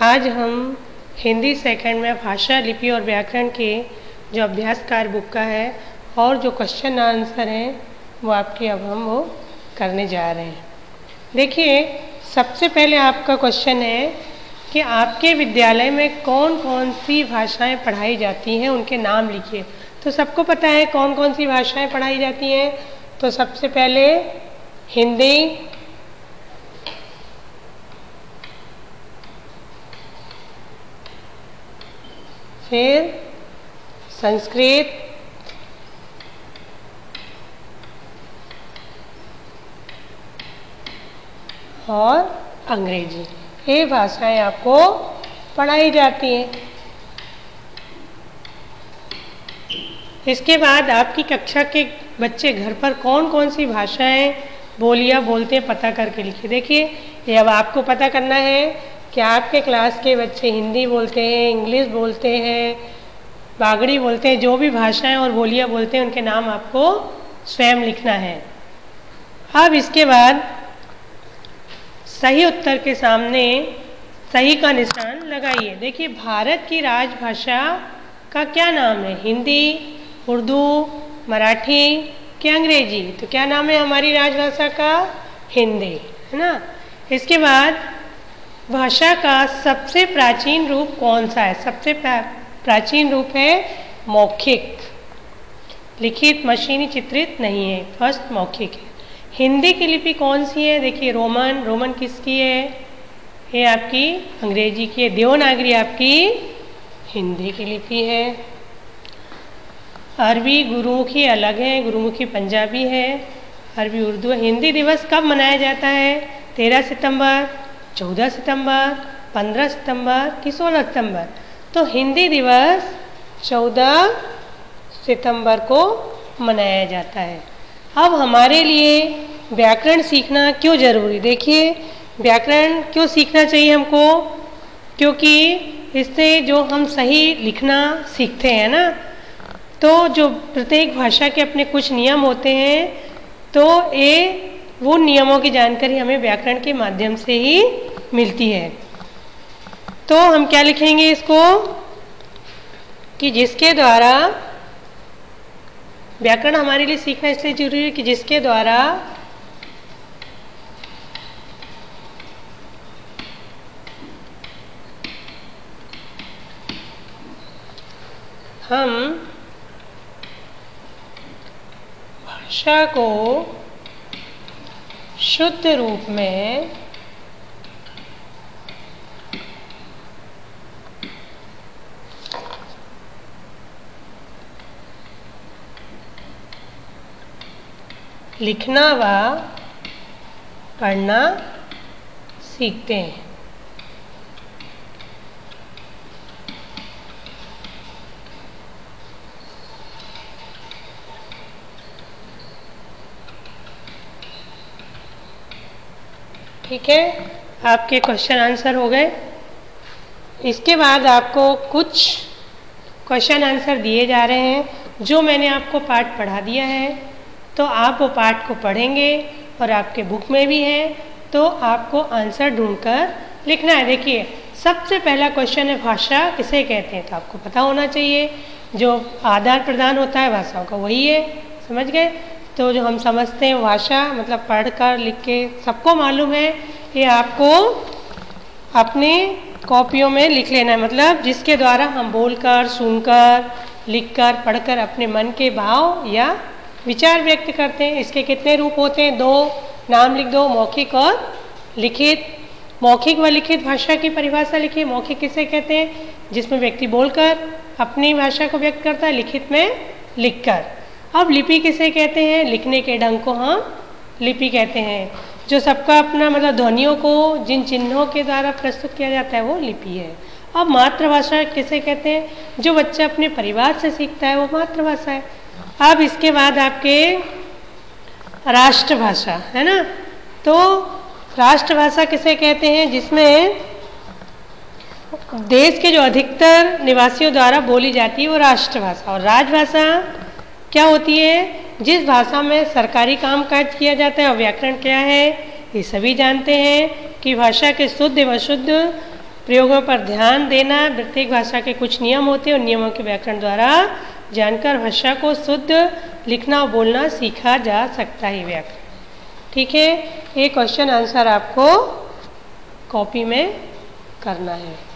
आज हम हिंदी सेकंड में भाषा, लिपि और व्याकरण के जो अभ्यास कार्य बुक का है और जो क्वेश्चन आंसर हैं वो आपके अब हम वो करने जा रहे हैं। देखिए, सबसे पहले आपका क्वेश्चन है कि आपके विद्यालय में कौन कौन सी भाषाएं पढ़ाई जाती हैं, उनके नाम लिखिए। तो सबको पता है कौन कौन सी भाषाएं पढ़ाई जाती हैं। तो सबसे पहले हिंदी, फिर संस्कृत, और अंग्रेजी, ये भाषाएं आपको पढ़ाई जाती हैं। इसके बाद आपकी कक्षा के बच्चे घर पर कौन कौन सी भाषाएं बोलियां बोलते हैं पता करके लिखिए। देखिए, ये अब आपको पता करना है कि आपके क्लास के बच्चे हिंदी बोलते हैं, इंग्लिश बोलते हैं, बागड़ी बोलते हैं, जो भी भाषाएं और बोलियां बोलते हैं उनके नाम आपको स्वयं लिखना है। अब इसके बाद सही उत्तर के सामने सही का निशान लगाइए। देखिए, भारत की राजभाषा का क्या नाम है? हिंदी, उर्दू, मराठी कि अंग्रेजी? तो क्या नाम है हमारी राजभाषा का? हिंदी, है ना। इसके बाद भाषा का सबसे प्राचीन रूप कौन सा है? सबसे प्राचीन रूप है मौखिक, लिखित, मशीनी, चित्रित नहीं है, फर्स्ट मौखिक है। हिंदी की लिपि कौन सी है? देखिए, रोमन। रोमन किसकी है? ये आपकी अंग्रेजी की है। देवनागरी आपकी हिंदी की लिपि है। अरबी गुरुमुखी अलग है, गुरुमुखी पंजाबी है, अरबी उर्दू है। हिंदी दिवस कब मनाया जाता है? 13 सितंबर, 14 सितंबर, 15 सितंबर कि 16 सितंबर? तो हिंदी दिवस 14 सितंबर को मनाया जाता है। अब हमारे लिए व्याकरण सीखना क्यों जरूरी? देखिए, व्याकरण क्यों सीखना चाहिए हमको? क्योंकि इससे जो हम सही लिखना सीखते हैं ना, तो जो प्रत्येक भाषा के अपने कुछ नियम होते हैं, तो ये वो नियमों की जानकारी हमें व्याकरण के माध्यम से ही मिलती है। तो हम क्या लिखेंगे इसको कि जिसके द्वारा व्याकरण हमारे लिए सीखना इसलिए जरूरी है कि जिसके द्वारा हम भाषा को शुद्ध रूप में लिखना व पढ़ना सीखते हैं। ठीक है, आपके क्वेश्चन आंसर हो गए। इसके बाद आपको कुछ क्वेश्चन आंसर दिए जा रहे हैं। जो मैंने आपको पाठ पढ़ा दिया है, तो आप वो पाठ को पढ़ेंगे और आपके बुक में भी है, तो आपको आंसर ढूंढकर लिखना है। देखिए, सबसे पहला क्वेश्चन है भाषा किसे कहते हैं? तो आपको पता होना चाहिए, जो आदान प्रदान होता है भाषाओं का वही है। समझ गए? तो जो हम समझते हैं भाषा मतलब पढ़कर लिख के सबको मालूम है, ये आपको अपनी कॉपियों में लिख लेना है। मतलब जिसके द्वारा हम बोलकर, सुनकर, लिखकर, पढ़कर अपने मन के भाव या विचार व्यक्त करते हैं। इसके कितने रूप होते हैं? 2। नाम लिख दो, मौखिक और लिखित। मौखिक व लिखित भाषा की परिभाषा लिखिए। मौखिक किसे कहते हैं? जिसमें व्यक्ति बोलकर अपनी भाषा को व्यक्त करता है, लिखित में लिखकर। अब लिपि किसे कहते हैं? लिखने के ढंग को हम लिपि कहते हैं। जो सबका अपना मतलब ध्वनियों को जिन चिन्हों के द्वारा प्रस्तुत किया जाता है वो लिपि है। अब मातृभाषा किसे कहते हैं? जो बच्चा अपने परिवार से सीखता है वो मातृभाषा है। अब इसके बाद आपके राष्ट्रभाषा है ना। तो राष्ट्रभाषा किसे कहते हैं? जिसमें देश के जो अधिकतर निवासियों द्वारा बोली जाती है वो राष्ट्रभाषा। और राजभाषा क्या होती है? जिस भाषा में सरकारी कामकाज किया जाता है। और व्याकरण क्या है? ये सभी जानते हैं कि भाषा के शुद्ध व अशुद्ध प्रयोगों पर ध्यान देना। प्रत्येक भाषा के कुछ नियम होते हैं और नियमों के व्याकरण द्वारा जानकर भाषा को शुद्ध लिखना और बोलना सीखा जा सकता है व्याकरण। ठीक है, ये क्वेश्चन आंसर आपको कॉपी में करना है।